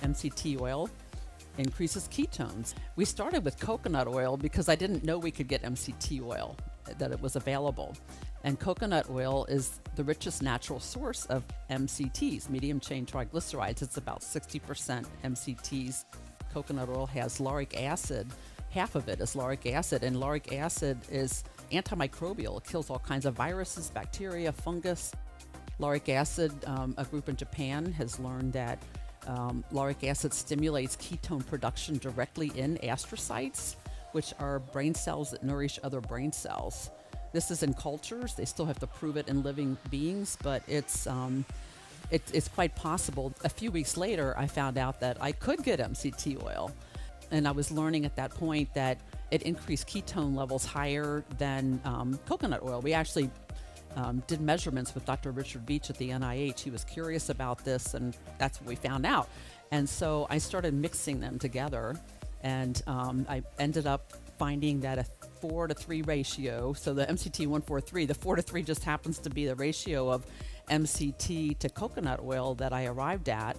MCT oil increases ketones. We started with coconut oil because I didn't know we could get MCT oil, that it was available. And coconut oil is the richest natural source of MCTs, medium chain triglycerides. It's about 60% MCTs. Coconut oil has lauric acid. Half of it is lauric acid, and lauric acid is antimicrobial. It kills all kinds of viruses, bacteria, fungus. Lauric acid, a group in Japan has learned that lauric acid stimulates ketone production directly in astrocytes, which are brain cells that nourish other brain cells. This is in cultures. They still have to prove it in living beings, but it's quite possible. A few weeks later, I found out that I could get MCT oil. And I was learning at that point that it increased ketone levels higher than coconut oil. We actually did measurements with Dr. Richard Beach at the NIH. He was curious about this, and that's what we found out. And so I started mixing them together, and I ended up finding that a 4-to-3 ratio. So the MCT 143, the 4-to-3 just happens to be the ratio of MCT to coconut oil that I arrived at.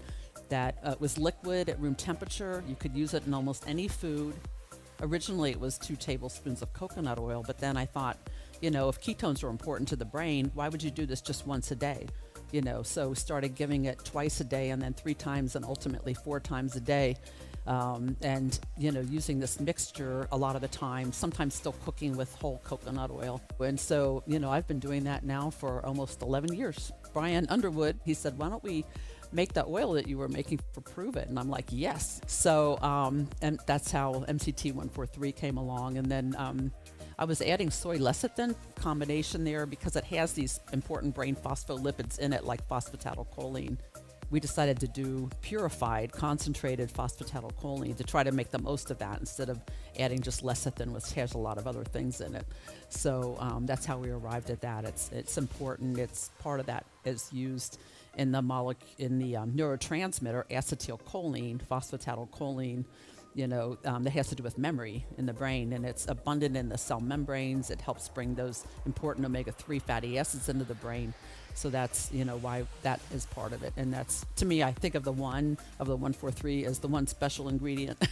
That was liquid at room temperature. You could use it in almost any food. Originally, it was 2 tablespoons of coconut oil, but then I thought, if ketones are important to the brain, why would you do this just once a day? So started giving it twice a day, and then 3 times, and ultimately 4 times a day. And using this mixture a lot of the time, sometimes still cooking with whole coconut oil. And so, I've been doing that now for almost 11 years. Brian Underwood, he said, why don't we make the oil that you were making for Prove It? And I'm like, yes. So, and that's how MCT 143 came along. And then I was adding soy lecithin combination there because it has these important brain phospholipids in it, like phosphatidylcholine. We decided to do purified, concentrated phosphatidylcholine to try to make the most of that instead of adding just lecithin, which has a lot of other things in it. So that's how we arrived at that. It's important. It's part of that is used in the neurotransmitter acetylcholine, phosphatidylcholine. That has to do with memory in the brain, and it's abundant in the cell membranes. It helps bring those important omega-3 fatty acids into the brain. So that's, why that is part of it. And that's, to me, I think of the 143 as the one special ingredient.